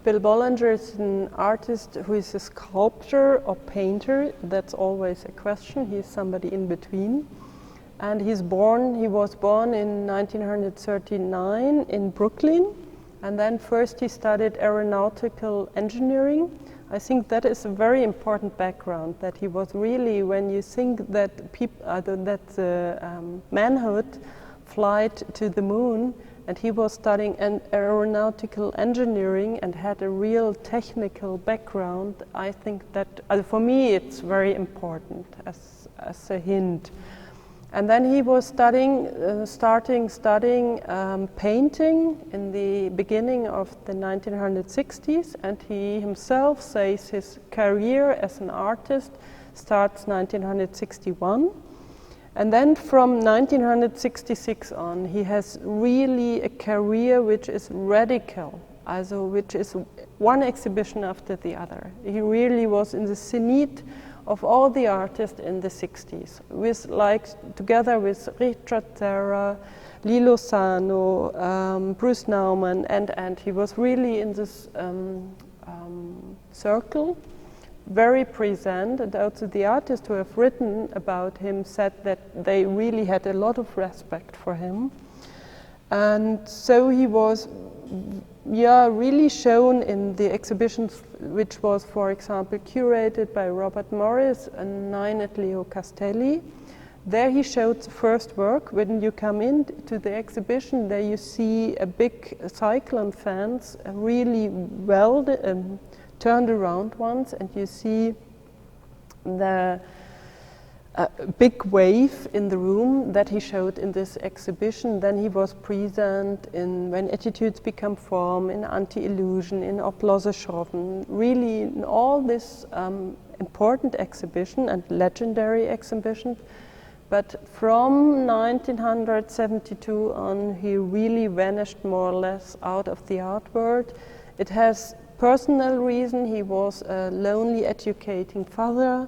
Bill Bollinger is an artist who is a sculptor or painter. That's always a question. He's somebody in between. And he was born in 1939 in Brooklyn. And then first he studied aeronautical engineering. I think that is a very important background, that he was really, when you think that manhood flight to the moon, and he was studying aeronautical engineering and had a real technical background, I think that, for me, it's very important as a hint. And then he was studying painting in the beginning of the 1960s, and he himself says his career as an artist starts 1961. And then from 1966 on, he has really a career which is radical, also which is one exhibition after the other. He really was in the zenith of all the artists in the 60s, together with Richard Serra, Lilo Sano, Bruce Nauman, and he was really in this circle, very present, and also the artists who have written about him said that they really had a lot of respect for him. And so he was really shown in the exhibitions, which was, for example, curated by Robert Morris and 9 at Leo Castelli. There he showed the first work. When you come into the exhibition, there you see a big cyclone fence, really welded, turned around once, and you see the big wave in the room that he showed in this exhibition. Then he was present in When Attitudes Become Form, in Anti-Illusion, in Oplose Schroffen, really in all this important exhibition and legendary exhibition. But from 1972 on, he really vanished more or less out of the art world. It has personal reason. He was a lonely educating father.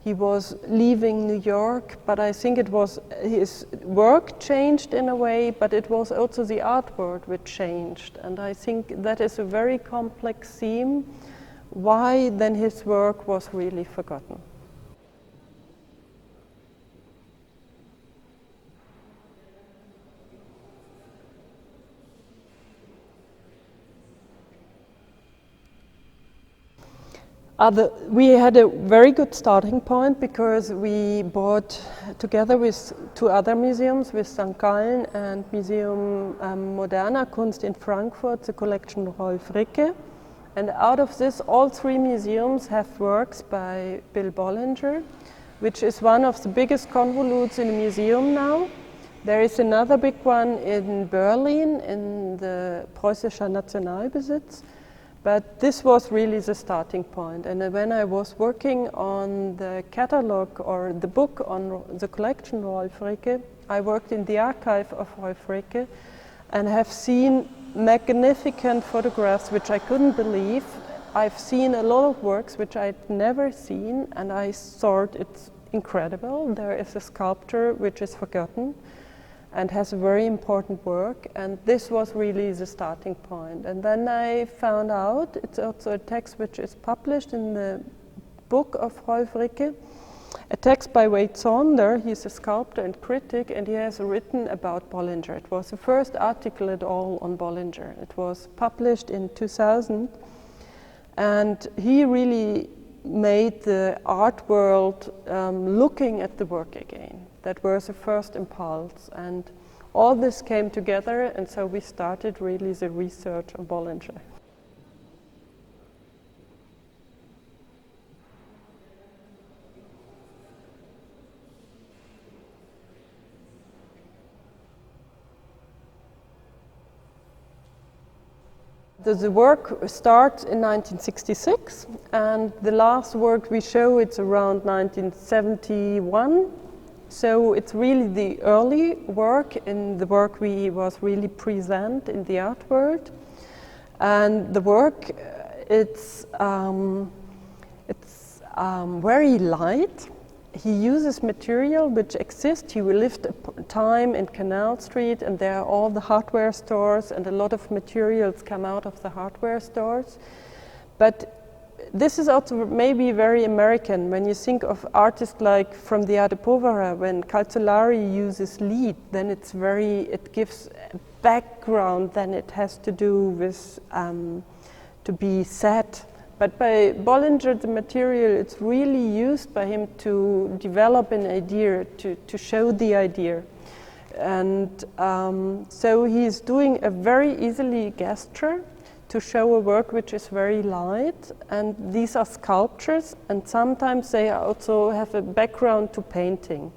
He was leaving New York, but I think it was his work changed in a way, but it was also the art world which changed. And I think that is a very complex theme, why then his work was really forgotten. We had a very good starting point because we bought, together with 2 other museums, with St. Gallen and Museum Moderner Kunst in Frankfurt, the collection Rolf Ricke. And out of this, all 3 museums have works by Bill Bollinger, which is one of the biggest convolutes in the museum now. There is another big one in Berlin, in the Preußischer Nationalbesitz. But this was really the starting point. And when I was working on the catalog or the book on the collection Rolf Ricke, I worked in the archive of Rolf Ricke and have seen magnificent photographs which I couldn't believe. I've seen a lot of works which I'd never seen, and I thought it's incredible. There is a sculpture which is forgotten and has a very important work, and this was really the starting point. And then I found out it's also a text which is published in the book of Rolf Ricke, a text by Wade Saunders. He's a sculptor and critic, and he has written about Bollinger. It was the first article at all on Bollinger. It was published in 2000, and he really made the art world looking at the work again. That was the first impulse, and all this came together, and so we started really the research on Bollinger. The work starts in 1966, and the last work we show, it's around 1971. So it's really the early work, in the work we was really present in the art world. And the work, it's very light. he uses material which exists. He lived a time in Canal Street, and there are all the hardware stores, and a lot of materials come out of the hardware stores. But this is also maybe very American. When you think of artists like from the Arte Povera, when Calzolari uses lead, then it gives a background, then it has to do with to be set. But by Bollinger, the material, it's really used by him to develop an idea, to show the idea. And so he's doing a very easily gesture to show a work which is very light. And these are sculptures, and sometimes they also have a background to painting.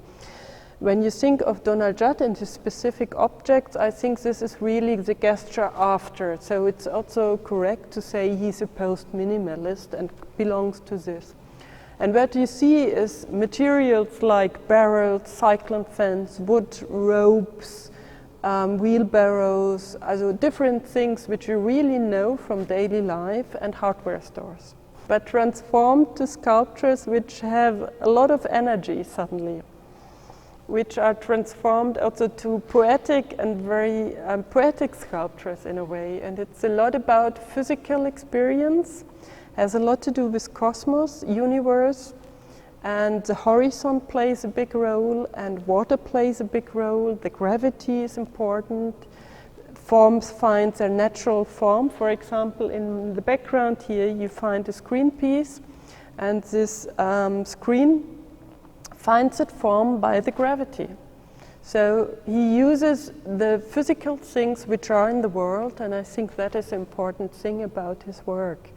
When you think of Donald Judd and his specific objects, I think this is really the gesture after. So it's also correct to say he's a post-minimalist and belongs to this. And what you see is materials like barrels, cyclone fence, wood ropes, wheelbarrows, also different things which you really know from daily life and hardware stores, but transformed to sculptures which have a lot of energy suddenly, which are transformed also to poetic and very poetic sculptures in a way. And it's a lot about physical experience, has a lot to do with cosmos, universe, and the horizon plays a big role, and water plays a big role. The gravity is important. Forms find their natural form. For example, in the background here you find a screen piece, and this screen finds its form by the gravity. So he uses the physical things which are in the world, and I think that is an important thing about his work.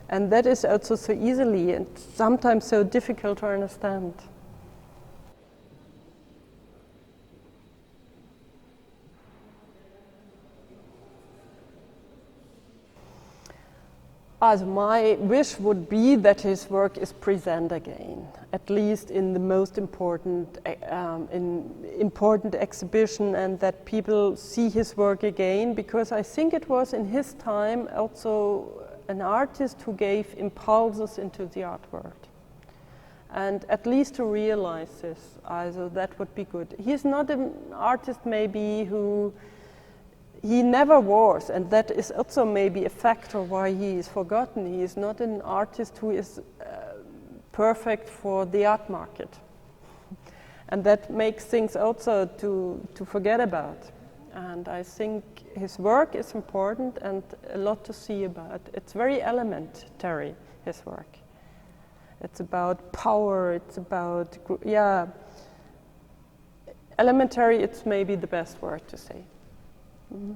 And that is also so easily and sometimes so difficult to understand. As my wish would be that his work is present again, at least in the most important exhibition, and that people see his work again, because I think it was in his time also an artist who gave impulses into the art world. And at least to realize this, also that would be good. He's not an artist maybe who he never was, and that is also maybe a factor why he is forgotten. He is not an artist who is perfect for the art market. And that makes things also to forget about. And I think his work is important and a lot to see about. It's very elementary, his work. It's about power, it's about, elementary, it's maybe the best word to say. Mm-hmm.